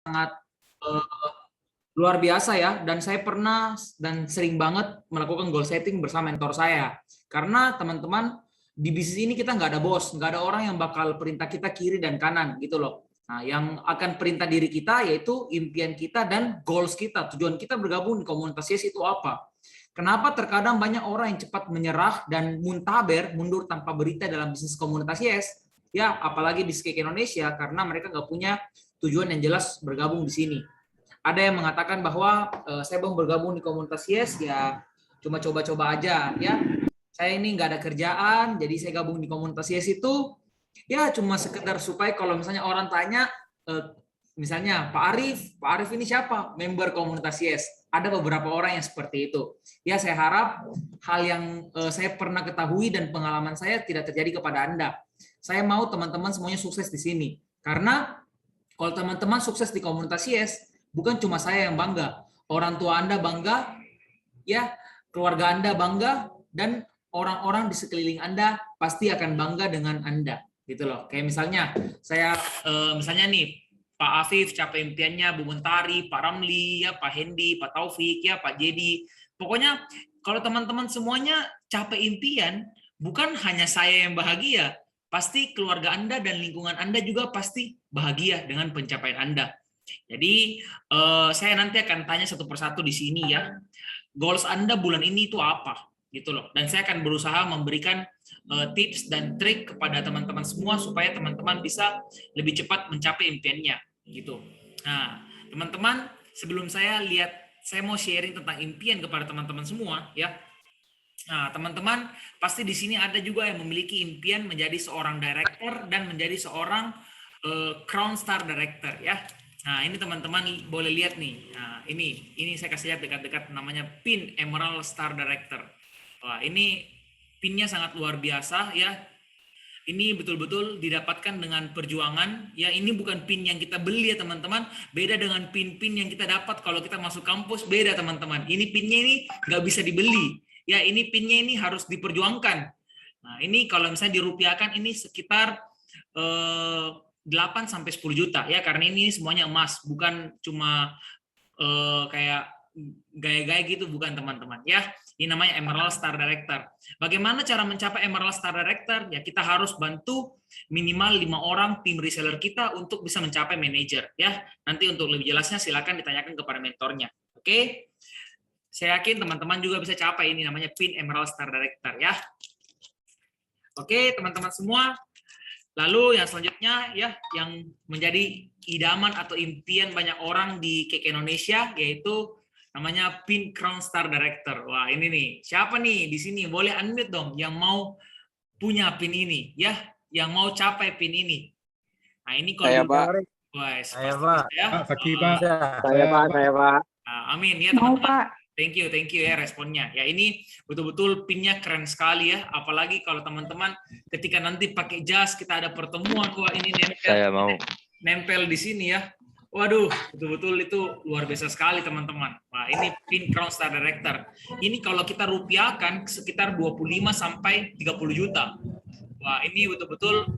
sangat luar biasa ya, dan saya pernah dan sering banget melakukan goal setting bersama mentor saya. Karena teman-teman, di bisnis ini kita nggak ada bos, nggak ada orang yang bakal perintah kita kiri dan kanan gitu loh. Nah, yang akan perintah diri kita yaitu impian kita dan goals kita, tujuan kita bergabung di komunitas YES itu apa. Kenapa terkadang banyak orang yang cepat menyerah dan muntaber, mundur tanpa berita dalam bisnis komunitas YES? Ya, apalagi di Skek Indonesia, karena mereka nggak punya tujuan yang jelas bergabung di sini. Ada yang mengatakan bahwa saya mau bergabung di komunitas YES ya cuma coba-coba aja ya. Saya ini nggak ada kerjaan, jadi saya gabung di komunitas YES itu ya cuma sekedar supaya kalau misalnya orang tanya, misalnya Pak Arif ini siapa? Member komunitas YES. Ada beberapa orang yang seperti itu. Ya saya harap hal yang saya pernah ketahui dan pengalaman saya tidak terjadi kepada Anda. Saya mau teman-teman semuanya sukses di sini. Karena kalau teman-teman sukses di komunitas YES, bukan cuma saya yang bangga, orang tua Anda bangga, ya, keluarga Anda bangga, dan orang-orang di sekeliling Anda pasti akan bangga dengan Anda, gitu loh. Kayak misalnya saya, misalnya nih, Pak Afif capai impiannya, Bu Mentari, Pak Ramli, ya, Pak Hendi, Pak Taufik, ya, Pak Jedi. Pokoknya kalau teman-teman semuanya capai impian, bukan hanya saya yang bahagia, pasti keluarga Anda dan lingkungan Anda juga pasti bahagia dengan pencapaian Anda. Jadi saya nanti akan tanya satu persatu di sini ya. Goals Anda bulan ini itu apa? Gitu loh. Dan saya akan berusaha memberikan tips dan trik kepada teman-teman semua supaya teman-teman bisa lebih cepat mencapai impiannya gitu. Nah, teman-teman, sebelum saya mau sharing tentang impian kepada teman-teman semua ya. Nah, teman-teman, pasti di sini ada juga yang memiliki impian menjadi seorang director dan menjadi seorang Crown Star Director ya. Nah, ini teman-teman boleh lihat nih. Nah, ini saya kasih lihat dekat-dekat, namanya pin Emerald Star Director. Wah, ini pinnya sangat luar biasa ya. Ini betul-betul didapatkan dengan perjuangan. Ya, ini bukan pin yang kita beli ya teman-teman. Beda dengan pin-pin yang kita dapat kalau kita masuk kampus, beda teman-teman. Ini pinnya ini nggak bisa dibeli. Ya, ini pinnya ini harus diperjuangkan. Nah, ini kalau misalnya dirupiahkan ini sekitar 8 sampai 10 juta ya, karena ini semuanya emas, bukan cuma kayak gaya-gaya gitu, bukan teman-teman ya. Ini namanya Emerald Star Director. Bagaimana cara mencapai Emerald Star Director? Ya, kita harus bantu minimal 5 orang tim reseller kita untuk bisa mencapai manajer ya. Nanti untuk lebih jelasnya silakan ditanyakan kepada mentornya. Oke. Saya yakin teman-teman juga bisa capai ini namanya pin Emerald Star Director ya. Oke, teman-teman semua. Lalu yang selanjutnya ya, yang menjadi idaman atau impian banyak orang di Cake Indonesia yaitu namanya pin Crown Star Director. Wah, ini nih. Siapa nih di sini? Boleh unmute dong yang mau punya pin ini ya, yang mau capai pin ini. Nah, ini kalau saya, Pak. Wah, Saya, Pak. ya. Pak Fakih, Pak. Saya, Pak. Amin ya teman-teman. Thank you ya responnya. Ya, ini betul-betul pinnya keren sekali ya. Apalagi kalau teman-teman ketika nanti pakai jas kita ada pertemuan, wah ini nempel di sini ya. Waduh, betul-betul itu luar biasa sekali teman-teman. Wah, ini pin Crown Star Director. Ini kalau kita rupiahkan sekitar 25 sampai 30 juta. Wah, ini betul-betul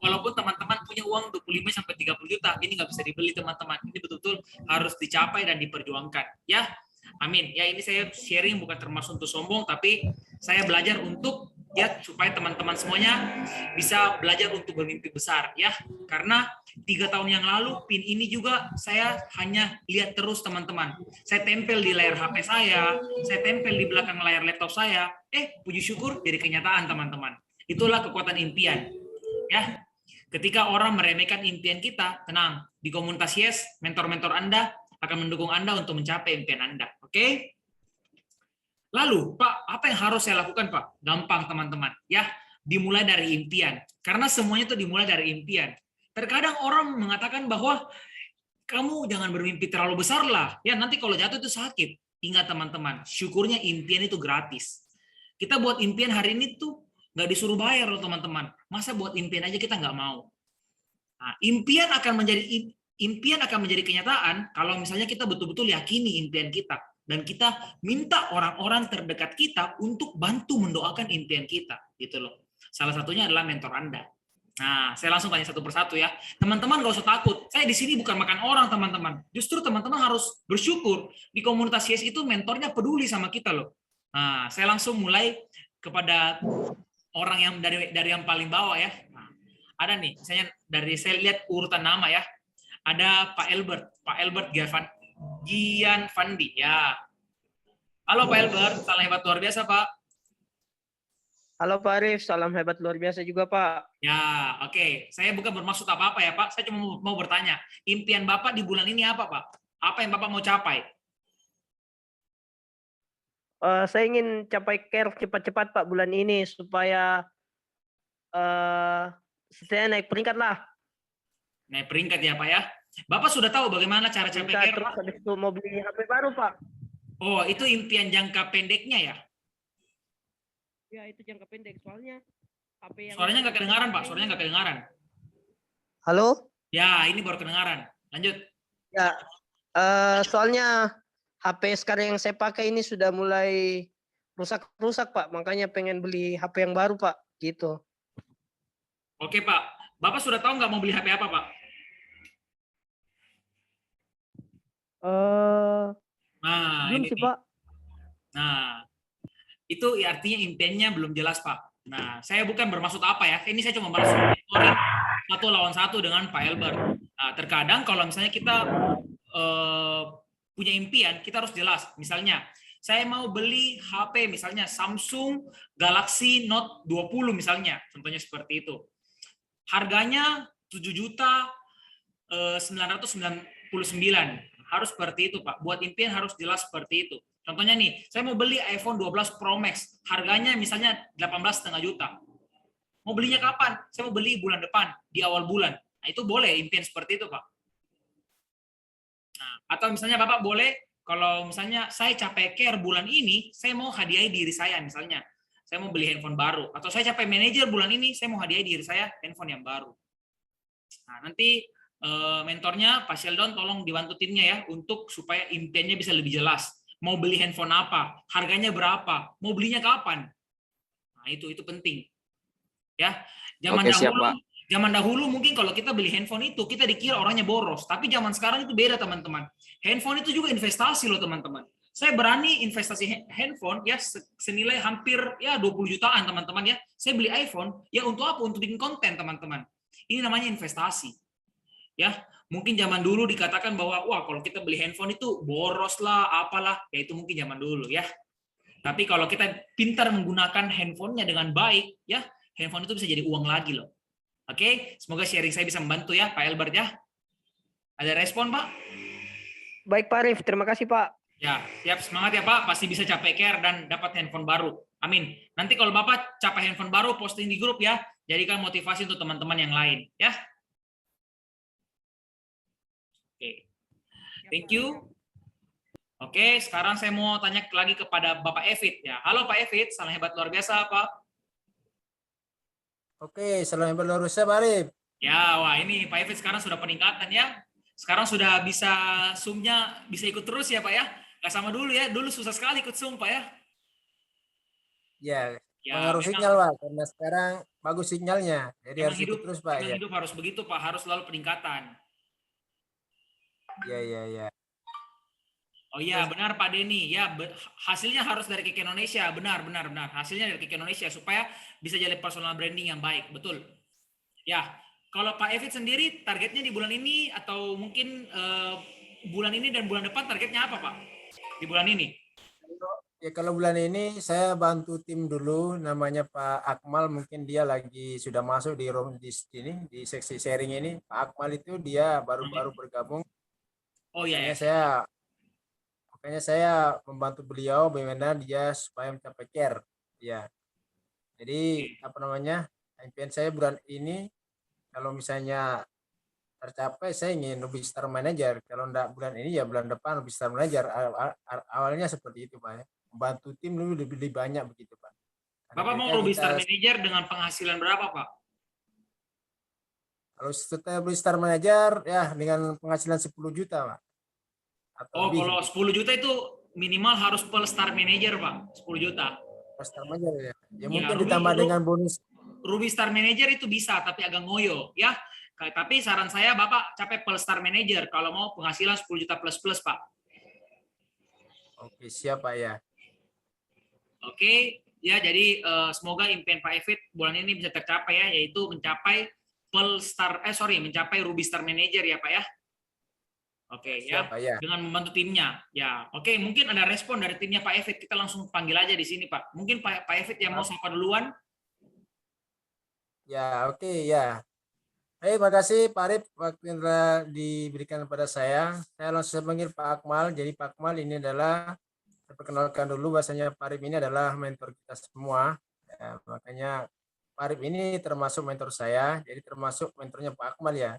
walaupun teman-teman punya uang 25 sampai 30 juta, ini nggak bisa dibeli teman-teman. Ini betul-betul harus dicapai dan diperjuangkan ya. Amin. Ya, ini saya sharing bukan termasuk untuk sombong, tapi saya belajar untuk ya supaya teman-teman semuanya bisa belajar untuk bermimpi besar ya. Karena 3 tahun yang lalu pin ini juga saya hanya lihat terus teman-teman. Saya tempel di layar HP saya tempel di belakang layar laptop saya. Puji syukur jadi kenyataan teman-teman. Itulah kekuatan impian. Ya. Ketika orang meremehkan impian kita, tenang. Di komunitas YES, mentor-mentor Anda akan mendukung Anda untuk mencapai impian Anda. Oke? Lalu, Pak, apa yang harus saya lakukan, Pak? Gampang, teman-teman. Ya, dimulai dari impian. Karena semuanya itu dimulai dari impian. Terkadang orang mengatakan bahwa kamu jangan bermimpi terlalu besar lah. Ya, nanti kalau jatuh itu sakit. Ingat, teman-teman, syukurnya impian itu gratis. Kita buat impian hari ini tuh nggak disuruh bayar loh, teman-teman. Masa buat impian aja kita nggak mau? Nah, impian akan menjadi kenyataan kalau misalnya kita betul-betul yakini impian kita dan kita minta orang-orang terdekat kita untuk bantu mendoakan impian kita, gitu loh. Salah satunya adalah mentor Anda. Nah, saya langsung tanya satu persatu ya. Teman-teman gak usah takut. Saya di sini bukan makan orang, teman-teman. Justru teman-teman harus bersyukur. Di komunitas YES itu mentornya peduli sama kita loh. Nah, saya langsung mulai kepada orang yang dari yang paling bawah ya. Nah, ada nih, misalnya dari saya lihat urutan nama ya. Ada Pak Albert Gian Fandi ya. Halo Pak Albert, salam hebat luar biasa Pak. Halo Pak Arif, salam hebat luar biasa juga Pak. Ya, oke. Saya bukan bermaksud apa-apa ya Pak. Saya cuma mau bertanya, impian Bapak di bulan ini apa Pak? Apa yang Bapak mau capai? Saya ingin capai care cepat-cepat Pak bulan ini supaya saya naik peringkat lah. Naik peringkat ya Pak ya. Bapak sudah tahu bagaimana cara capai care? Terus habis itu mau beli HP baru Pak. Oh, itu impian jangka pendeknya ya? Ya itu jangka pendek soalnya HP yang. Suaranya nggak kedengaran Pak, suaranya nggak kedengaran. Halo? Ya, ini baru kedengaran. Lanjut. Ya, soalnya HP sekarang yang saya pakai ini sudah mulai rusak-rusak Pak, makanya pengen beli HP yang baru Pak, gitu. Oke Pak, Bapak sudah tahu nggak mau beli HP apa Pak? Nah, Belum ini sih nih. Pak. Nah, itu artinya impiannya belum jelas Pak. Nah, saya bukan bermaksud apa ya. Ini saya cuma bermaksud mentoring satu lawan satu dengan Pak Albert. Nah, terkadang kalau misalnya kita punya impian, kita harus jelas. Misalnya, saya mau beli HP misalnya Samsung Galaxy Note 20 misalnya, contohnya seperti itu. Harganya 7.999.000. Harus seperti itu, Pak. Buat impian harus jelas seperti itu. Contohnya nih, saya mau beli iPhone 12 Pro Max, harganya misalnya 18,5 juta. Mau belinya kapan? Saya mau beli bulan depan, di awal bulan. Nah, itu boleh impian seperti itu, Pak. Nah, atau misalnya Bapak boleh, kalau misalnya saya capai care bulan ini, saya mau hadiahi diri saya misalnya. Saya mau beli handphone baru. Atau saya capai manajer bulan ini, saya mau hadiahi diri saya handphone yang baru. Nah, nanti mentornya Pak Sheldon tolong dibantu timnya ya, untuk supaya impiannya bisa lebih jelas. Mau beli handphone apa? Harganya berapa? Mau belinya kapan? Nah, itu penting. Ya, zaman dahulu mungkin kalau kita beli handphone itu kita dikira orangnya boros, tapi zaman sekarang itu beda teman-teman. Handphone itu juga investasi loh teman-teman. Saya berani investasi handphone ya senilai hampir ya 20 jutaan teman-teman ya. Saya beli iPhone ya untuk apa? Untuk bikin konten teman-teman. Ini namanya investasi. Ya, mungkin zaman dulu dikatakan bahwa wah kalau kita beli handphone itu boros lah, apalah, ya itu mungkin zaman dulu ya. Tapi kalau kita pintar menggunakan handphonenya dengan baik, ya handphone itu bisa jadi uang lagi loh. Oke, semoga sharing saya bisa membantu ya, Pak Albert ya. Ada respon, Pak? Baik Pak Arif, terima kasih Pak. Ya, siap, semangat ya Pak. Pasti bisa capai care dan dapat handphone baru. Amin. Nanti kalau Bapak capai handphone baru, posting di grup ya. Jadikan motivasi untuk teman-teman yang lain ya. Oke, thank you. Oke, sekarang saya mau tanya lagi kepada Bapak Evit ya. Halo Pak Evit, salam hebat luar biasa Pak. Oke, salam hebat luar biasa Pak Arif. Ya, wah ini Pak Evit sekarang sudah peningkatan ya. Sekarang sudah bisa Zoom-nya bisa ikut terus ya Pak ya. Gak sama dulu ya, dulu susah sekali ikut Zoom Pak ya. Ya, Ya, pengaruh memang- sinyal Pak, karena sekarang bagus sinyalnya. Jadi Memang harus ikut terus Pak ya. hidup harus begitu Pak, harus selalu peningkatan. Ya. Oh iya, benar Pak Denny. Ya, hasilnya harus dari Kik Indonesia. Benar. Hasilnya dari Kik Indonesia supaya bisa jadi personal branding yang baik. Betul. Ya, kalau Pak Evit sendiri targetnya di bulan ini atau mungkin bulan ini dan bulan depan targetnya apa Pak? Di bulan ini? Ya kalau bulan ini saya bantu tim dulu, namanya Pak Akmal, mungkin dia lagi sudah masuk di room di sini di seksi sharing ini. Pak Akmal itu dia baru bergabung. Oh iya. Makanya saya membantu beliau bagaimana dia supaya mencapai care. Ya. Jadi impian saya bulan ini kalau misalnya tercapai saya ingin lebih star manager. Kalau enggak bulan ini ya bulan depan lebih star manager. Awalnya seperti itu Pak ya. Membantu tim lebih banyak begitu Pak. Bapak mau lebih star manager dengan penghasilan berapa Pak? Kalau setelah beli star manager ya dengan penghasilan 10 juta Pak. Oh, kalau 10 juta itu minimal harus per star manager Pak, 10 juta. Per star manager ya. Ya Ya, mungkin Ruby ditambah dulu. dengan bonus. Ruby Star Manager itu bisa, tapi agak ngoyo ya. Tapi saran saya Bapak capai Pearl Star Manager kalau mau penghasilan 10 juta plus Pak. Oke, siap Pak ya. Oke, ya jadi semoga impian Pak Evit bulan ini bisa tercapai ya, yaitu mencapai mencapai Ruby Star Manager ya Pak ya. Oke ya, Siap Pak ya. dengan membantu timnya. Ya, oke, mungkin ada respon dari timnya Pak Evit, kita langsung panggil aja di sini Pak. Mungkin Pak Evit yang mau sapa duluan. Ya, oke ya. Terima kasih Pak Arif, waktu yang telah diberikan kepada saya. Saya langsung panggil Pak Akmal. Jadi Pak Akmal ini adalah, saya perkenalkan dulu bahasanya Pak Arif ini adalah mentor kita semua. Ya, makanya Pak Arif ini termasuk mentor saya, jadi termasuk mentornya Pak Akmal ya.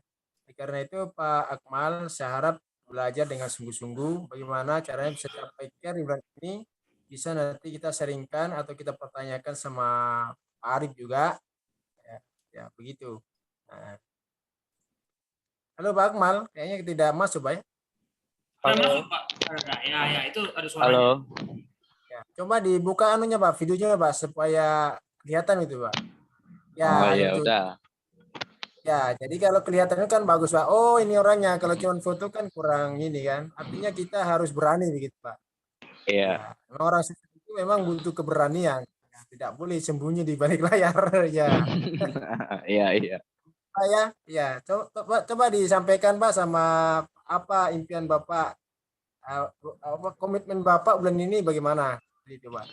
Karena itu Pak Akmal, saya harap belajar dengan sungguh-sungguh bagaimana caranya bisa capai care di bulan ini. Bisa nanti kita sharingkan atau kita pertanyakan sama Pak Arif juga. Ya begitu. Nah, halo Pak Akmal, kayaknya tidak masuk Pak ya. Ada masuk Pak. Ya, itu ada suaranya. Halo. Ya, coba dibuka anunya Pak, videonya Pak supaya kelihatan itu Pak. Ya, Oh ya itu. udah. Ya, jadi kalau kelihatannya kan bagus Pak. Oh, ini orangnya. Kalau cuma foto kan kurang ini kan. Artinya kita harus berani begitu Pak. Iya. Ya, orang seperti itu memang butuh keberanian. Ya, tidak boleh sembunyi di balik layar ya. Iya iya. Pak ya, ya. Coba disampaikan Pak sama apa impian Bapak, apa komitmen Bapak bulan ini bagaimana? Gitu Pak.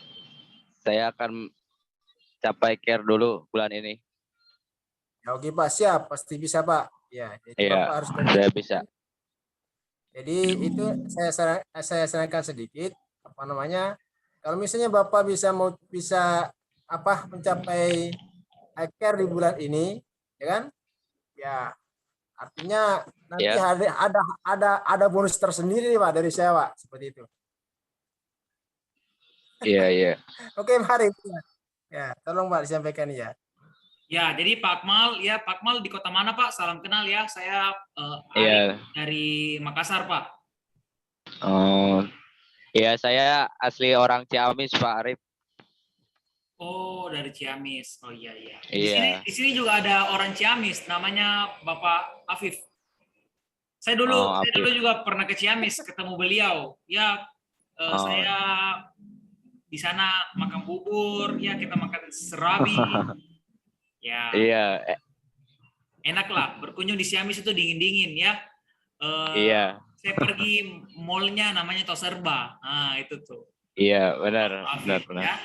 Saya akan capai care dulu bulan ini. Ya, oke Pak, siap, pasti bisa Pak. Ya, jadi Iya, Bapak harus saya bisa. Jadi itu saya sarankan sedikit apa namanya? Kalau misalnya Bapak bisa apa mencapai care di bulan ini, ya kan? Ya, artinya nanti Ya. ada bonus tersendiri Pak dari saya Pak, seperti itu. Iya iya. Oke, mari. Ya, tolong Pak disampaikan ya. Ya, jadi Pak Akmal, ya Pak Akmal di kota mana Pak? Salam kenal ya. Saya Iya. Arif dari Makassar Pak. Oh. Iya, saya asli orang Ciamis Pak Arif. Oh, dari Ciamis. Oh iya iya. Iya. Di sini juga ada orang Ciamis, namanya Bapak Afif. Saya dulu Afif. juga pernah ke Ciamis ketemu beliau. Ya, saya di sana makan bubur, ya kita makan serabi. Ya. Iya. Enak lah, berkunjung di Ciamis itu dingin-dingin ya. Iya. Saya pergi mallnya namanya Toserba. Nah, itu tuh. Iya, benar. Afif, Benar. ya.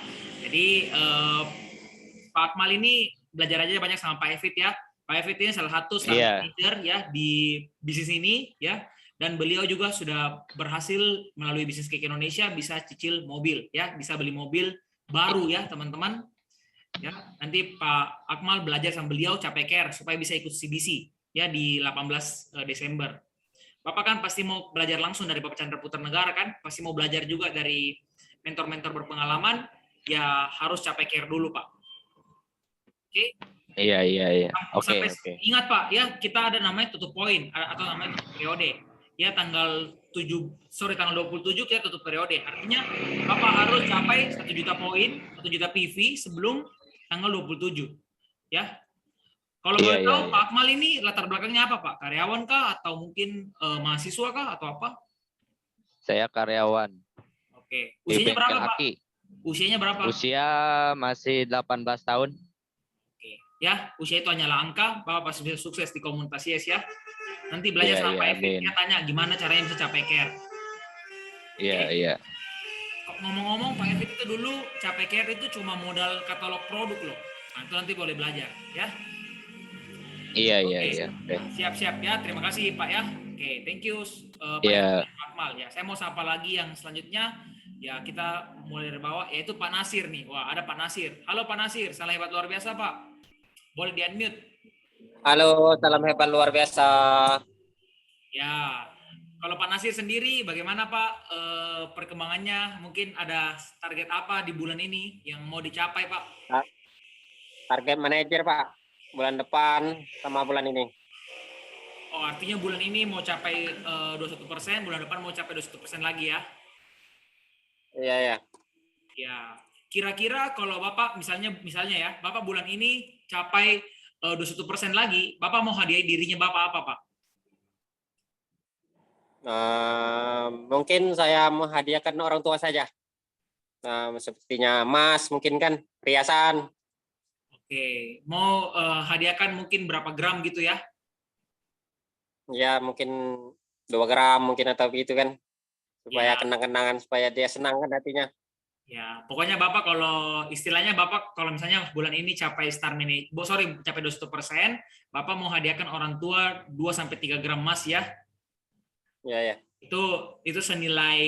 Jadi Pak Akmal ini belajar aja banyak sama Pak Evit ya. Pak Evit ini salah satu manager ya di bisnis ini ya. Dan beliau juga sudah berhasil melalui bisnis Cake Indonesia bisa cicil mobil ya, bisa beli mobil baru ya teman-teman. Ya, nanti Pak Akmal belajar sama beliau capai care supaya bisa ikut CBC ya di 18 Desember. Bapak kan pasti mau belajar langsung dari Bapak Chandra Putra Negara kan, pasti mau belajar juga dari mentor-mentor berpengalaman, ya harus capai care dulu Pak. Oke? Iya. Oke. Ingat Pak, ya kita ada namanya tutup poin atau namanya tutup periode. Ya tanggal 27 kita tutup periode. Artinya Bapak harus capai 1 juta poin, 1 juta PV sebelum tanggal 27. Ya. Kalau boleh tahu Pak Akmal ini latar belakangnya apa Pak? Karyawan kah atau mungkin mahasiswa kah atau apa? Saya karyawan. Oke. Usianya berapa Pak? Usianya berapa? Usia masih 18 tahun. Oke. Ya, usia itu hanyalah angka. Bapak pasti bisa sukses di komunitas YES ya. Nanti belajar sama Pak Evit, dia tanya gimana caranya bisa capai care. Iya. Ngomong-ngomong, Pak Evit itu dulu capai care itu cuma modal katalog produk loh. Nah, itu nanti boleh belajar ya. Iya. Siap-siap ya. Terima kasih Pak ya. Oke, thank you Pak Akmal ya. Saya mau sapa lagi yang selanjutnya. Ya, kita mulai dari bawah yaitu Pak Nasir nih. Wah, ada Pak Nasir. Halo Pak Nasir, salam hebat luar biasa Pak. Boleh di-unmute. Halo, salam hebat luar biasa. Ya, kalau Pak Nasir sendiri bagaimana Pak perkembangannya? Mungkin ada target apa di bulan ini yang mau dicapai Pak? Target manajer Pak, bulan depan sama bulan ini. Oh, artinya bulan ini mau capai 21%, bulan depan mau capai 21% lagi ya? Iya. Ya, kira-kira kalau Bapak misalnya ya, Bapak bulan ini capai 21% lagi, Bapak mau hadiahi dirinya Bapak apa, Pak? Mungkin saya menghadiahkan orang tua saja. Sepertinya emas, mungkin kan perhiasan. Oke, mau hadiahkan mungkin berapa gram gitu ya? Ya mungkin 2 gram mungkin atau begitu kan. Supaya Ya. kenang-kenangan, supaya dia senang kan hatinya. Ya, pokoknya Bapak kalau istilahnya Bapak kalau misalnya bulan ini capai capai 21%, Bapak mau hadiahkan orang tua 2-3 gram emas ya. Ya. Itu senilai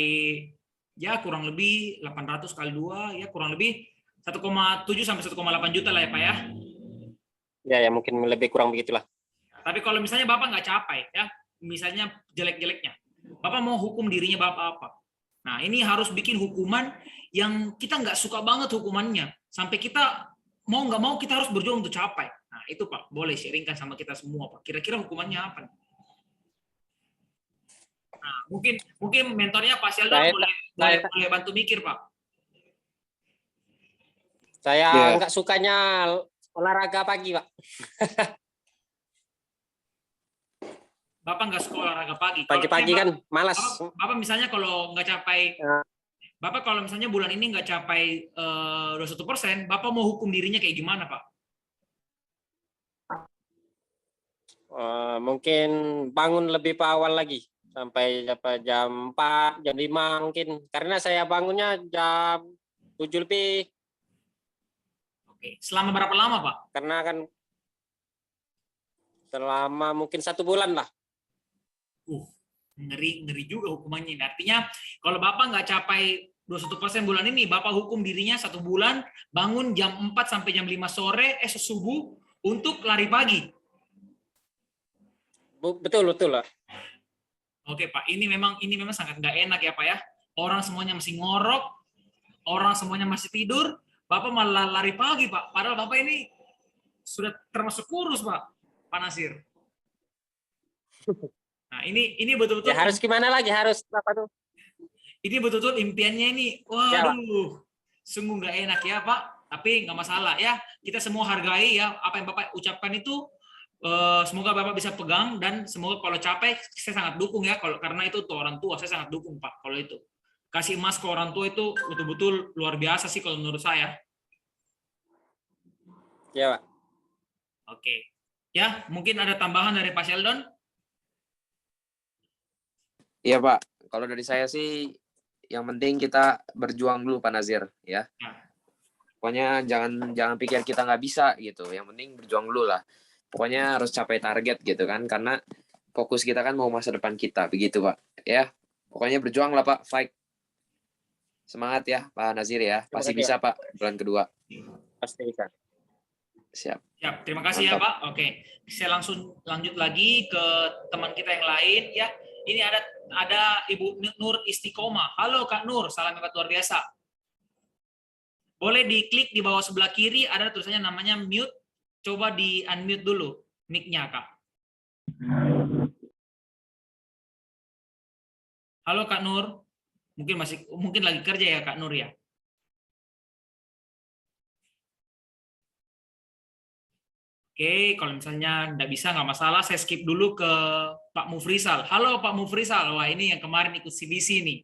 ya kurang lebih 800 kali 2 ya kurang lebih 1,7 sampai 1,8 juta lah ya Pak ya. Ya mungkin lebih kurang begitulah. Tapi kalau misalnya Bapak nggak capai ya, misalnya jelek-jeleknya, Bapak mau hukum dirinya Bapak apa? Nah, ini harus bikin hukuman yang kita nggak suka banget hukumannya. Sampai kita mau nggak mau kita harus berjuang untuk capai. Nah, itu Pak, boleh sharingkan sama kita semua Pak. Kira-kira hukumannya apa? Nah, mungkin mentornya Pak Sheldon boleh bantu mikir Pak. Saya nggak sukanya olahraga pagi, Pak. Bapak nggak suka olahraga pagi. Pagi-pagi kan malas. Bapak misalnya kalau nggak capai, Bapak kalau misalnya bulan ini nggak capai 21%, Bapak mau hukum dirinya kayak gimana Pak? Mungkin bangun lebih awal lagi. Sampai jam 4, jam 5 mungkin. Karena saya bangunnya jam 7 lebih. Oke, selama berapa lama Pak? Karena kan selama mungkin 1 bulan lah. Ngeri juga hukumannya. Artinya kalau Bapak nggak capai 21% bulan ini, Bapak hukum dirinya 1 bulan, bangun jam 4 sampai jam 5 sore, subuh untuk lari pagi. Betul lah. Oke Pak, ini memang sangat nggak enak ya Pak ya. Orang semuanya masih ngorok, orang semuanya masih tidur, Bapak malah lari pagi Pak. Padahal Bapak ini sudah termasuk kurus Pak Nasir. Nah ini betul-betul. Ya harus gimana lagi, harus apa tuh? Ini betul-betul impiannya ini, waduh, sungguh nggak enak ya Pak. Tapi nggak masalah ya, kita semua hargai ya apa yang Bapak ucapkan itu. Semoga Bapak bisa pegang dan semoga kalau capai saya sangat dukung ya karena itu tuh orang tua saya sangat dukung Pak kalau itu kasih emas ke orang tua itu betul-betul luar biasa sih kalau menurut saya. Ya Pak. Oke. Ya mungkin ada tambahan dari Pak Sheldon. Iya Pak, kalau dari saya sih yang penting kita berjuang dulu Pak Nazir ya. Pokoknya jangan pikir kita nggak bisa gitu. Yang penting berjuang dulu lah. Pokoknya harus capai target gitu kan, karena fokus kita kan mau masa depan kita, begitu Pak. Ya, pokoknya berjuang lah Pak, fight. Semangat ya Pak Nazir ya, pasti bisa Pak bulan kedua. Pasti bisa. Siap. Terima kasih ya Pak. Oke, saya langsung lanjut lagi ke teman kita yang lain ya. Ini ada Ibu Nur Istiqomah. Halo Kak Nur, salam hebat luar biasa. Boleh diklik di bawah sebelah kiri, ada tulisannya namanya mute. Coba di unmute dulu mic-nya, Kak. Halo Kak Nur. Mungkin lagi kerja ya Kak Nur ya. Oke, kalau misalnya nggak bisa nggak masalah, saya skip dulu ke Pak Mufrisal. Halo Pak Mufrisal, wah ini yang kemarin ikut CBC nih.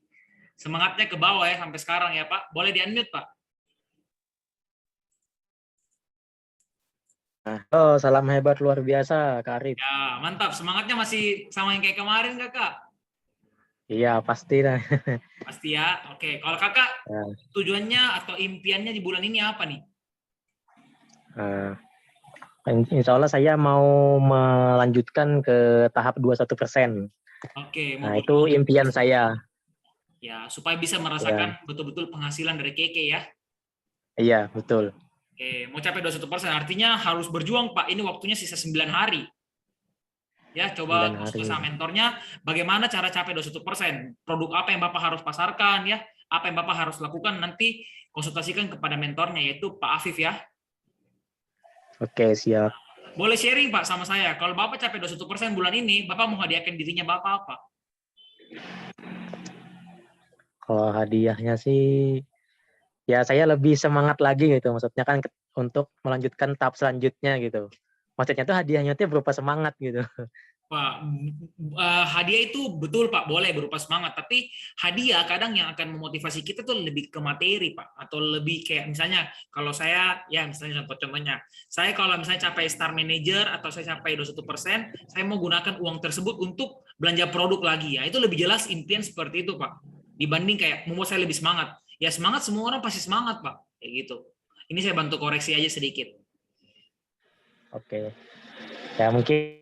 Semangatnya ke bawah ya sampai sekarang ya Pak. Boleh di unmute Pak. Oh, salam hebat luar biasa, Kak Arif. Ya, mantap. Semangatnya masih sama yang kayak kemarin, Kakak? Iya, pasti lah. Pasti ya. Oke, kalau Kakak tujuannya atau impiannya di bulan ini apa nih? Insya Allah saya mau melanjutkan ke tahap 21%. Oke. Nah, itu impian saya. Ya, supaya bisa merasakan betul-betul penghasilan dari Keke ya. Iya, betul. Oke, mau capai 21%, artinya harus berjuang Pak. Ini waktunya sisa 9 hari. Ya, coba konsultasi sama mentornya, bagaimana cara capai 21%. Produk apa yang Bapak harus pasarkan ya, apa yang Bapak harus lakukan, nanti konsultasikan kepada mentornya, yaitu Pak Afif ya. Oke, siap. Boleh sharing Pak sama saya, kalau Bapak capai 21% bulan ini, Bapak mau hadiahkan dirinya Bapak apa? Kalau hadiahnya sih, ya saya lebih semangat lagi gitu. Maksudnya kan untuk melanjutkan tahap selanjutnya gitu. Maksudnya tuh hadiahnya tuh berupa semangat gitu. Pak, hadiah itu betul Pak, boleh berupa semangat, tapi hadiah kadang yang akan memotivasi kita tuh lebih ke materi Pak, atau lebih kayak misalnya kalau saya, ya misalnya contohnya, saya kalau misalnya capai star manager atau saya capai 21%, saya mau gunakan uang tersebut untuk belanja produk lagi, ya itu lebih jelas impian seperti itu Pak, dibanding kayak membuat saya lebih semangat. Ya semangat, semua orang pasti semangat Pak, kayak gitu. Ini saya bantu koreksi aja sedikit. Oke. Ya mungkin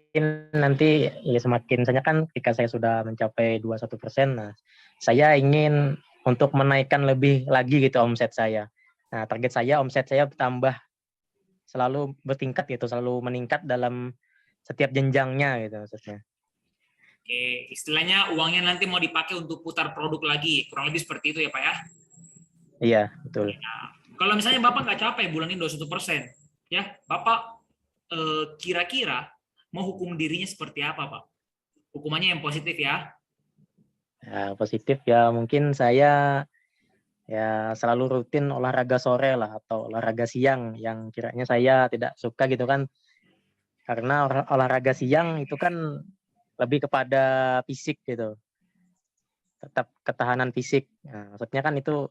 nanti ya semakin misalnya kan ketika saya sudah mencapai 21%, nah saya ingin untuk menaikkan lebih lagi gitu omset saya. Nah target saya omset saya bertambah, selalu bertingkat gitu, selalu meningkat dalam setiap jenjangnya gitu maksudnya. Oke, istilahnya uangnya nanti mau dipakai untuk putar produk lagi, kurang lebih seperti itu ya Pak ya. Iya betul. Kalau misalnya Bapak nggak capai bulan ini 21%, ya Bapak kira-kira mau hukum dirinya seperti apa Pak? Hukumannya yang positif ya. Ya, positif ya mungkin saya ya selalu rutin olahraga sore lah atau olahraga siang yang kiranya saya tidak suka gitu kan, karena olahraga siang itu kan lebih kepada fisik gitu, tetap ketahanan fisik. Nah, maksudnya kan itu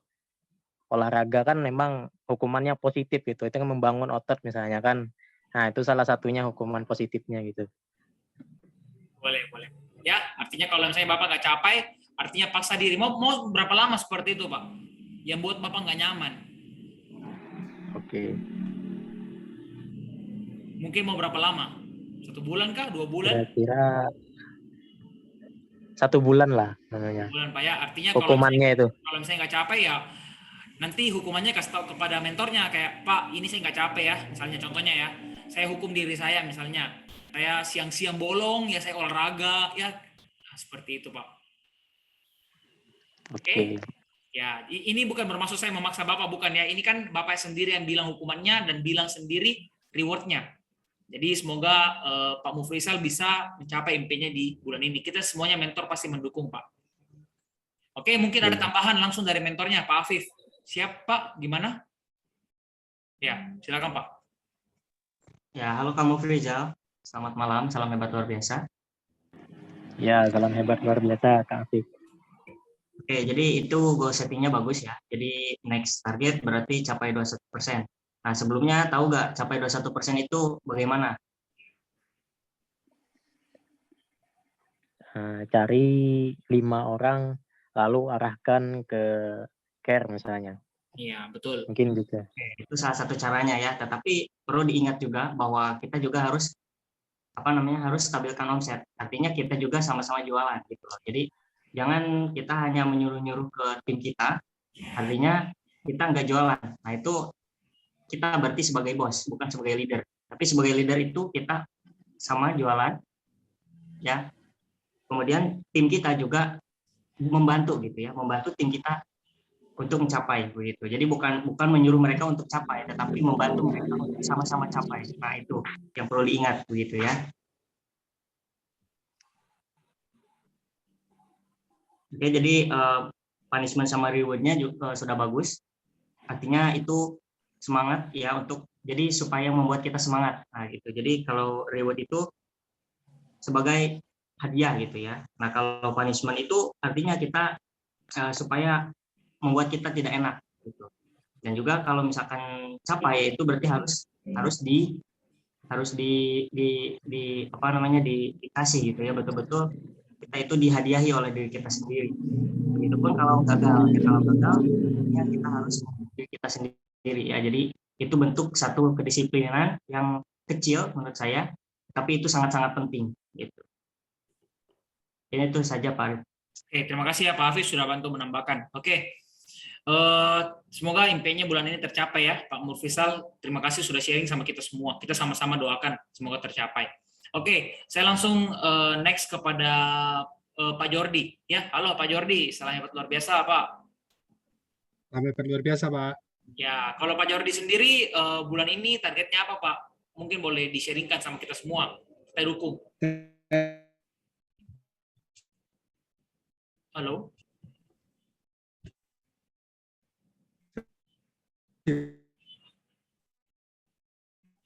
olahraga kan memang hukumannya positif gitu, itu kan membangun otot misalnya kan. Nah itu salah satunya hukuman positifnya gitu. Boleh, boleh. Ya, artinya kalau misalnya Bapak nggak capai, artinya paksa diri. Mau berapa lama seperti itu Pak? Yang buat Bapak nggak nyaman. Oke. Mungkin mau berapa lama? 1 bulan kah? 2 bulan? Kira-kira 1 bulan lah namanya. Bulan Pak ya. Artinya Hukumannya itu. kalau misalnya nggak capai ya nanti hukumannya kasih tahu kepada mentornya kayak Pak ini saya nggak capek ya, misalnya contohnya ya, saya hukum diri saya misalnya saya siang-siang bolong ya, saya olahraga ya. Nah, seperti itu Pak. Oke. Ya ini bukan bermaksud saya memaksa Bapak, bukan ya, ini kan Bapak sendiri yang bilang hukumannya dan bilang sendiri rewardnya. Jadi semoga Pak Mufrisal bisa mencapai impiannya di bulan ini. Kita semuanya mentor pasti mendukung Pak. Oke, mungkin ada tambahan langsung dari mentornya Pak Afif. Siap Pak, gimana? Ya, silakan Pak. Ya, halo kamu Frizal. Selamat malam, salam hebat luar biasa. Ya, salam hebat luar biasa Kak Afif. Oke, jadi itu goal settingnya bagus ya. Jadi next target berarti capai 21%. Nah, sebelumnya tahu nggak capai 21% itu bagaimana? Cari 5 orang lalu arahkan ke care misalnya. Iya, betul. Mungkin juga. Itu salah satu caranya ya. Tetapi perlu diingat juga bahwa kita juga harus harus stabilkan omset. Artinya kita juga sama-sama jualan gitu loh. Jadi jangan kita hanya menyuruh-nyuruh ke tim kita, artinya kita nggak jualan. Nah itu kita berarti sebagai bos, bukan sebagai leader. Tapi sebagai leader itu kita sama jualan, ya. Kemudian tim kita juga membantu gitu ya, membantu tim kita untuk mencapai begitu. Jadi bukan menyuruh mereka untuk capai, tetapi membantu mereka untuk sama-sama capai. Nah itu yang perlu diingat begitu ya. Oke, jadi punishment sama rewardnya juga sudah bagus. Artinya itu semangat ya untuk jadi supaya membuat kita semangat. Nah gitu. Jadi kalau reward itu sebagai hadiah gitu ya. Nah kalau punishment itu artinya kita supaya membuat kita tidak enak gitu. Dan juga kalau misalkan capai itu berarti harus dikasih gitu ya, betul-betul kita itu dihadiahi oleh diri kita sendiri. Begitupun kalau gagal ya kita harus diri kita sendiri ya. Jadi itu bentuk satu kedisiplinan yang kecil menurut saya, tapi itu sangat-sangat penting gitu. Ini itu saja Pak. Oke, terima kasih ya Pak Hafiz sudah bantu menambahkan. Oke. Semoga impiannya bulan ini tercapai ya Pak Mufrisal. Terima kasih sudah sharing sama kita semua. Kita sama-sama doakan semoga tercapai. Oke, saya langsung next kepada Pak Jordi. Ya, halo Pak Jordi, salam hebat luar biasa Pak. Salam hebat luar biasa Pak. Ya, kalau Pak Jordi sendiri bulan ini targetnya apa Pak? Mungkin boleh di-sharingkan sama kita semua. Kita dukung. Halo.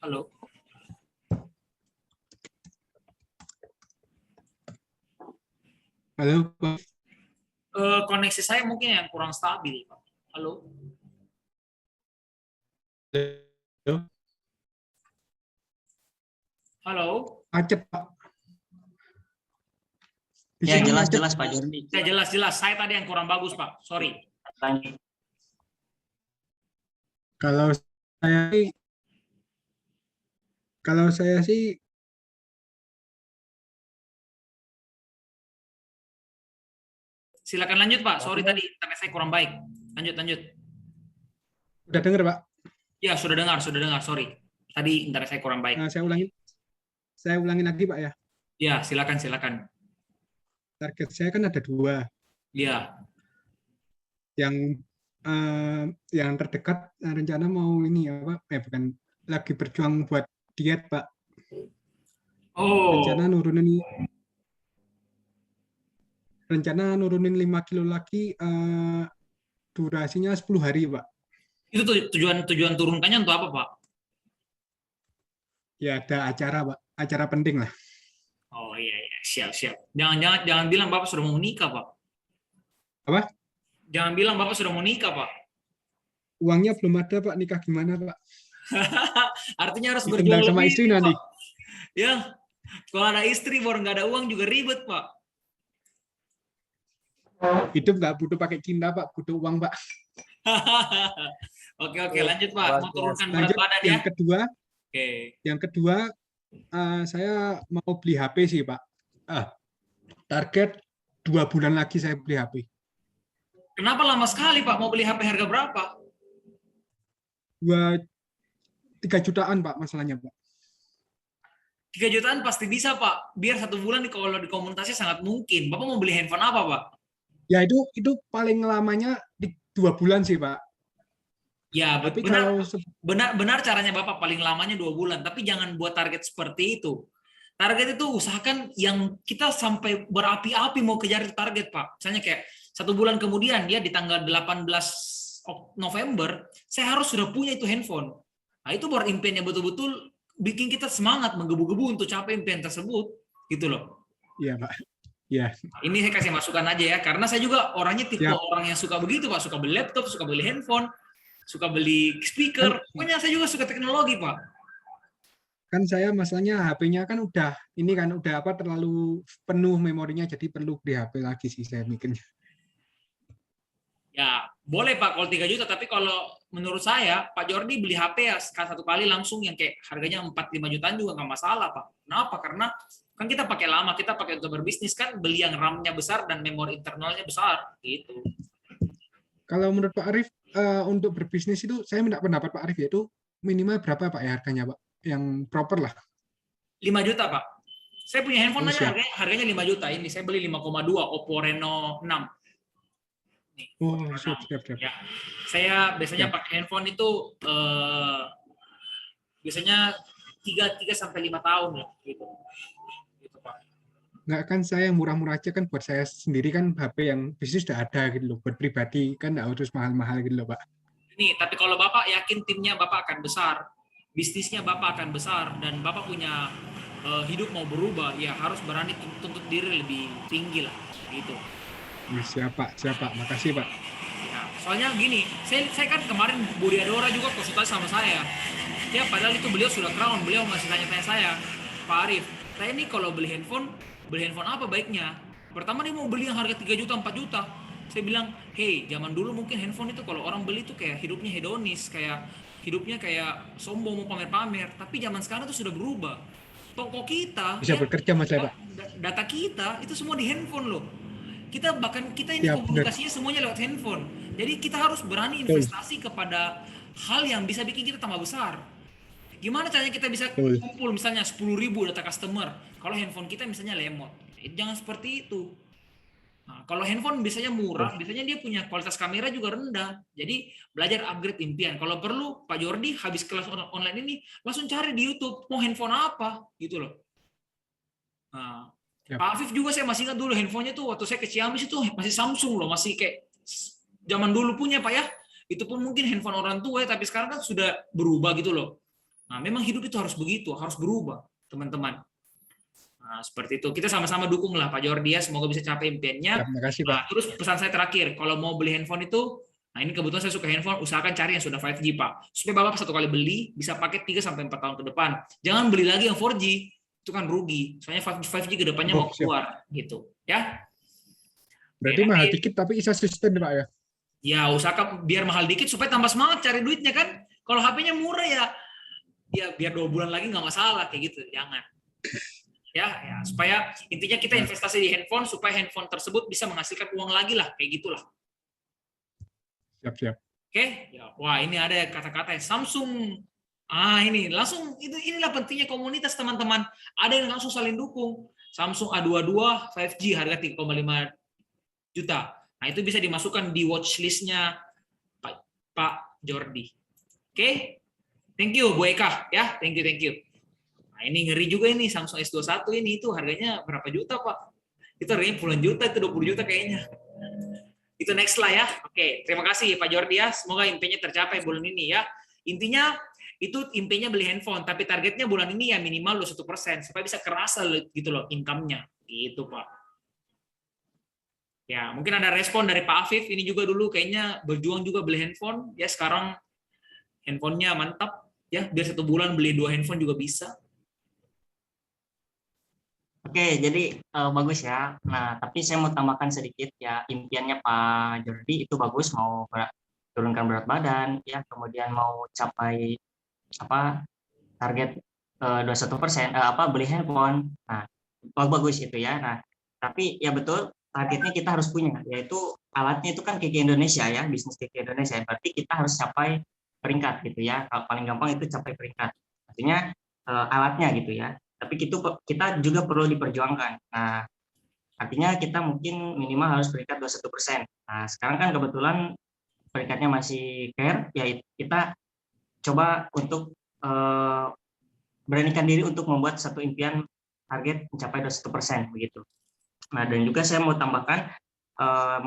Halo. Halo, Pak. Koneksi saya mungkin yang kurang stabil, Pak. Halo. Halo. Halo. Macet, Pak. Di Ya, sini macet. jelas-jelas Pak Jordi. Ya, jelas. Saya tadi yang kurang bagus, Pak. Sorry. Lanjut. Kalau saya sih Silakan lanjut, Pak. Sorry tadi internet saya kurang baik. Lanjut. udah dengar, Pak. Ya, sudah dengar. Sorry. Tadi internet saya kurang baik. Nah, saya ulangin lagi, Pak ya. Ya, silakan. Target saya kan ada 2. Ya. Yang terdekat rencana mau ini apa? Bukan lagi berjuang buat diet, Pak. Oh. Rencana nurunin 5 kilo lagi, durasinya 10 hari, Pak. Itu tujuan turunkannya untuk apa, Pak? Ya ada acara, Pak. Acara penting lah. Oh iya, siap. Jangan bilang Bapak sudah mau menikah, Pak. Apa? Jangan bilang Bapak sudah mau nikah, Pak. Uangnya belum ada, Pak. Nikah gimana, Pak? Artinya harus Ditendang berjuang sama lebih, istri Pak. nanti. Ya, kalau ada istri baru nggak ada uang juga ribet, Pak. Hidup nggak butuh pakai cinta, Pak. Butuh uang, Pak. Oke, lanjut, Pak. Mau turunkan berat Lanjut, badan ya. Yang kedua, saya mau beli HP sih, Pak. Target 2 bulan lagi saya beli HP. Kenapa lama sekali, Pak? Mau beli HP harga berapa? 3 jutaan, Pak, masalahnya, Pak. 3 jutaan pasti bisa, Pak. Biar 1 bulan kalau di komunitasnya sangat mungkin. Bapak mau beli handphone apa, Pak? Ya itu paling lamanya di 2 bulan sih, Pak. Ya, Tapi kalau benar caranya Bapak paling lamanya 2 bulan. Tapi jangan buat target seperti itu. Target itu usahakan yang kita sampai berapi-api mau kejar target, Pak. Misalnya kayak 1 bulan kemudian ya di tanggal 18 November, saya harus sudah punya itu handphone. Nah, itu baru impiannya betul-betul bikin kita semangat menggebu-gebu untuk capai impian tersebut, gitu loh. Iya, Pak. Iya. Ini saya kasih masukan aja ya, karena saya juga orangnya tipe orang yang suka begitu, Pak. Suka beli laptop, suka beli handphone, suka beli speaker. Pokoknya saya juga suka teknologi, Pak. Kan saya masalahnya HP-nya kan udah terlalu penuh memorinya, jadi perlu beli HP lagi sih saya mikirnya. Ya, boleh Pak kalau 3 juta, tapi kalau menurut saya Pak Jordi beli HP ya satu kali langsung yang kayak harganya 4-5 jutaan juga nggak masalah, Pak. Kenapa? Karena kan kita pakai lama, kita pakai untuk berbisnis kan, beli yang RAM-nya besar dan memori internalnya besar, gitu. Kalau menurut Pak Arif, untuk berbisnis itu saya minta pendapat Pak Arif, yaitu minimal berapa, Pak, ya harganya, Pak? Yang proper lah. 5 juta, Pak. Saya punya handphone aja siap. harganya 5 juta. Ini saya beli 5,2 Oppo Reno 6. Nih, Oh, Oppo Reno siap. 6. Ya. Saya biasanya pakai handphone itu biasanya 3 sampai 5 tahun lah, gitu. Gitu, Pak. Nggak, kan saya yang murah-murah aja kan, buat saya sendiri kan HP yang bisnis udah ada gitu loh. Buat pribadi kan nggak harus mahal-mahal gitu loh, Pak. Ini, tapi kalau Bapak yakin timnya Bapak akan besar, bisnisnya Bapak akan besar, dan Bapak punya hidup mau berubah, ya harus berani tuntut diri lebih tinggi lah, gitu. Siap, Pak. Makasih, Pak. Ya, soalnya gini, saya kan kemarin Budi Adora juga konsultasi sama saya. Ya, padahal itu beliau sudah crown, beliau masih tanya-tanya saya, Pak Arif, saya ini kalau beli handphone apa baiknya? Pertama dia mau beli yang harga 3 juta, 4 juta. Saya bilang, hey, zaman dulu mungkin handphone itu kalau orang beli itu kayak hidupnya hedonis, kayak hidupnya kayak sombong mau pamer-pamer. Tapi zaman sekarang itu sudah berubah. Toko kita, Bisa bekerja, Mas, Pak. Data kita itu semua di handphone loh. Kita ini Ya, komunikasinya semuanya lewat handphone. Jadi kita harus berani investasi kepada hal yang bisa bikin kita tambah besar. Gimana caranya kita bisa kumpul misalnya 10.000 data customer kalau handphone kita misalnya lemot? Jangan seperti itu. Nah, kalau handphone biasanya murah, biasanya dia punya kualitas kamera juga rendah. Jadi belajar upgrade impian. Kalau perlu Pak Jordi habis kelas online ini langsung cari di YouTube mau handphone apa gitu loh. Nah, Pak Afif juga saya masih ingat dulu handphonenya tuh waktu saya ke Ciamis itu masih Samsung loh, masih kayak zaman dulu punya Pak ya. Itu pun mungkin handphone orang tua ya, tapi sekarang kan sudah berubah gitu loh. Nah, memang hidup itu harus begitu, harus berubah, teman-teman. Nah, seperti itu. Kita sama-sama dukung lah Pak Jordi ya, semoga bisa capai impiannya. Terima kasih, Pak. Nah, terus pesan saya terakhir, kalau mau beli handphone itu, nah ini kebetulan saya suka handphone, usahakan cari yang sudah 5G Pak. Supaya Bapak satu kali beli, bisa pakai 3-4 tahun ke depan. Jangan beli lagi yang 4G, itu kan rugi. Soalnya 5G ke depannya mau keluar, gitu. Ya. Berarti mahal dikit tapi bisa sustain, Pak ya? Ya, usahakan biar mahal dikit supaya tambah semangat cari duitnya kan. Kalau HP-nya murah ya biar 2 bulan lagi nggak masalah kayak gitu. Jangan. Ya, supaya intinya kita investasi di handphone supaya handphone tersebut bisa menghasilkan uang lagi lah, kayak gitulah. Siap-siap. Oke, ya, wah ini ada kata-kata Samsung. Ini langsung inilah pentingnya komunitas teman-teman. Ada yang langsung saling dukung. Samsung A22 5G harga 3,5 juta. Nah, itu bisa dimasukkan di watchlist-nya Pak Jordi. Oke? Thank you Bu Eka ya. Thank you. Nah, ini ngeri juga ini Samsung S21 ini itu harganya berapa juta, Pak? Itu harganya puluhan juta, itu 20 juta kayaknya. Itu next lah ya. Oke, terima kasih Pak Jordi ya. Semoga impiannya tercapai bulan ini ya. Intinya itu impiannya beli handphone, tapi targetnya bulan ini ya minimal 1% supaya bisa kerasa gitu loh income-nya. Gitu, Pak. Ya, mungkin ada respon dari Pak Afif. Ini juga dulu kayaknya berjuang juga beli handphone. Ya, sekarang handphonenya mantap. Ya, biar 1 bulan beli 2 handphone juga bisa. Oke, jadi bagus ya. Nah, tapi saya mau tambahkan sedikit ya, impiannya Pak Jordi itu bagus, mau turunkan berat badan, ya, kemudian mau capai target 21% beli handphone. Nah, bagus itu ya. Nah, tapi ya betul targetnya kita harus punya, yaitu alatnya itu kan KK Indonesia ya, bisnis KK Indonesia. Berarti kita harus capai peringkat gitu ya. Kalau paling gampang itu capai peringkat. Artinya alatnya gitu ya. Tapi kita juga perlu diperjuangkan. Nah, artinya kita mungkin minimal harus peringkat 21%. Nah, sekarang kan kebetulan peringkatnya masih care, ya kita coba untuk beranikan diri untuk membuat satu impian target mencapai 21% begitu. Nah, dan juga saya mau tambahkan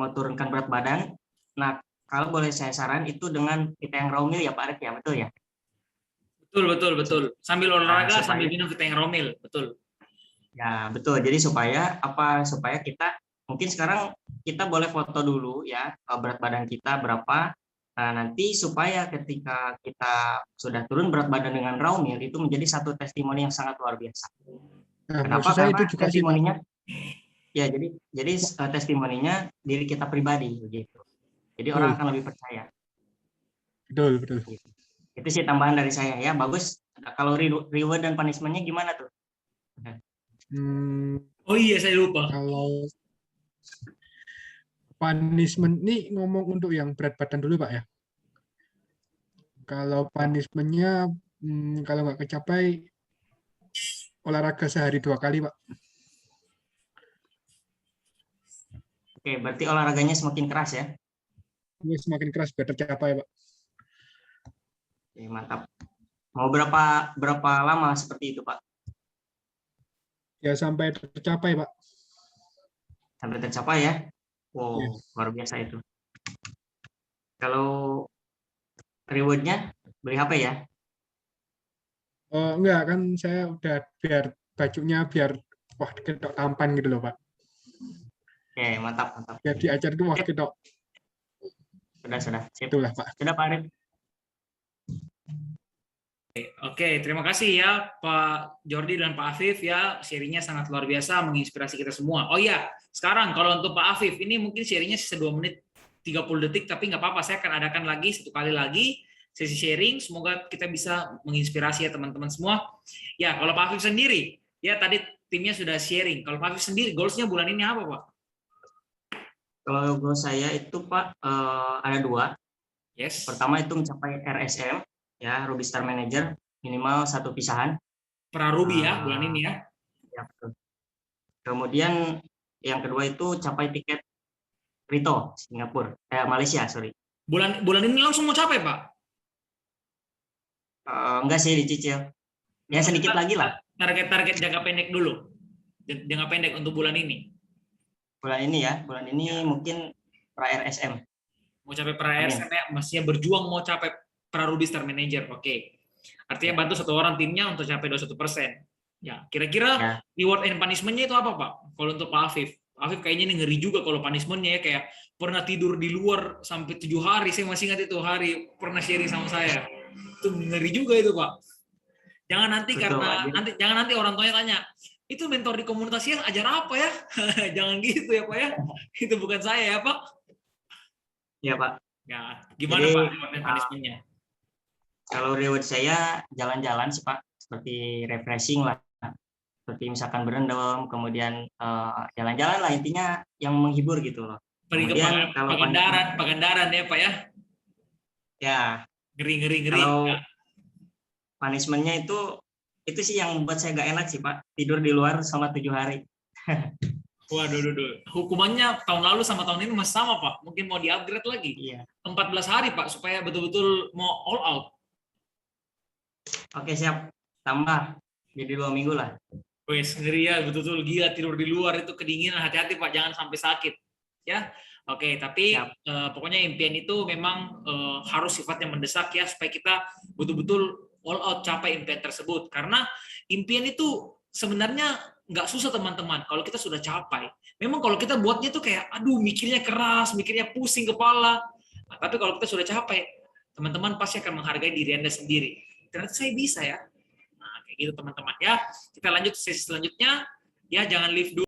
mau turunkan berat badan. Nah, kalau boleh saya saran itu dengan kita yang raw meal ya Pak Arif ya, betul ya? Betul. Sambil olahraga, supaya, sambil minum kita yang raw meal, betul. Ya, betul. Jadi supaya kita mungkin sekarang kita boleh foto dulu ya berat badan kita berapa. Nah, nanti supaya ketika kita sudah turun berat badan dengan raw meal itu menjadi satu testimoni yang sangat luar biasa. Nah, Kenapa? saya Karena itu juga testimoninya ya jadi testimoninya diri kita pribadi begitu. Jadi orang akan lebih percaya. Betul. Itu sih tambahan dari saya ya. Bagus. Kalau reward dan punishment-nya gimana tuh? Oh iya, saya lupa. Kalau punishment ini ngomong untuk yang berat badan dulu Pak ya. Kalau punishment-nya kalau nggak kecapai olahraga sehari 2 kali Pak. Oke, berarti olahraganya semakin keras ya? Ini semakin keras biar tercapai Pak. Oke, mantap. Mau berapa lama seperti itu Pak? Ya sampai tercapai Pak. Sampai tercapai ya? Wow, luar biasa itu. Kalau reward-nya beli HP ya? Enggak, kan saya udah biar bajunya biar ketok tampan gitu loh Pak. Oke, mantap. Biar diajar itu ketok. Sudah. Sip. Itulah Pak. Sudah Pak Arif. Oke, terima kasih ya Pak Jordi dan Pak Afif ya, sharingnya sangat luar biasa, menginspirasi kita semua. Oh iya, sekarang kalau untuk Pak Afif, ini mungkin sharingnya sisa 2 menit 30 detik, tapi nggak apa-apa, saya akan adakan lagi 1 kali lagi sesi sharing, semoga kita bisa menginspirasi ya teman-teman semua. Ya, kalau Pak Afif sendiri, ya tadi timnya sudah sharing, kalau Pak Afif sendiri, goals-nya bulan ini apa Pak? Kalau goal saya itu Pak, ada 2. Yes. Pertama itu mencapai RSM, ya Ruby Star Manager, minimal 1 pisahan. Ruby ya bulan ini ya. Ya betul. Kemudian yang kedua itu capai tiket Rito Malaysia. Bulan ini langsung mau capai Pak? Enggak sih, dicicil. Ya sedikit lagi lah. Target jangka pendek dulu. Jangka pendek untuk bulan ini. Bulan ini mungkin pra RSM. Mau capai pra RSM ya, masih berjuang mau capai pra Ruby Star Manager. Oke. Artinya bantu satu orang timnya untuk capai 21%. Ya, kira-kira Ya. reward and punishment-nya itu apa, Pak? Kalau untuk Pak Afif. Pak Afif kayaknya ini ngeri juga kalau punishment-nya ya, kayak pernah tidur di luar sampai 7 hari. Saya masih ingat itu hari pernah sharing sama saya. Itu ngeri juga itu, Pak. Jangan nanti Betul, Pak. jangan nanti orang tuanya tanya, itu mentor di komunitas yang ajar apa ya? Jangan gitu ya, Pak ya. Itu bukan saya ya, Pak. Ya, Pak. Ya, gimana Jadi, Pak reward and punishment-nya? Kalau reward saya jalan-jalan sih Pak, seperti refreshing lah. Seperti misalkan berendam, kemudian jalan-jalan lah, intinya yang menghibur gitu loh. Pergi ke Kemudian kalau Pagandaran ya, Pak ya. ya, Ngeri. kalau Ya. punishment-nya itu sih yang membuat saya gak enak sih Pak, tidur di luar selama 7 hari. Waduh. Hukumannya tahun lalu sama tahun ini masih sama, Pak. Mungkin mau di-upgrade lagi. Iya. 14 hari, Pak, supaya betul-betul mau all out. Oke, siap. Tambah. Jadi 2 minggu lah. Wes, ngeri ya, betul-betul gila tidur di luar itu kedinginan. Hati-hati, Pak, jangan sampai sakit. Ya. Oke, tapi pokoknya impian itu memang harus sifatnya mendesak ya, supaya kita betul-betul all out capai impian tersebut. Karena impian itu sebenarnya nggak susah, teman-teman, kalau kita sudah capai. Memang kalau kita buatnya tuh kayak, aduh, mikirnya keras, mikirnya pusing kepala. Nah, tapi kalau kita sudah capai, teman-teman pasti akan menghargai diri Anda sendiri. Ternyata saya bisa ya. Nah, kayak gitu teman-teman ya. Kita lanjut sesi selanjutnya. Ya, jangan leave dulu.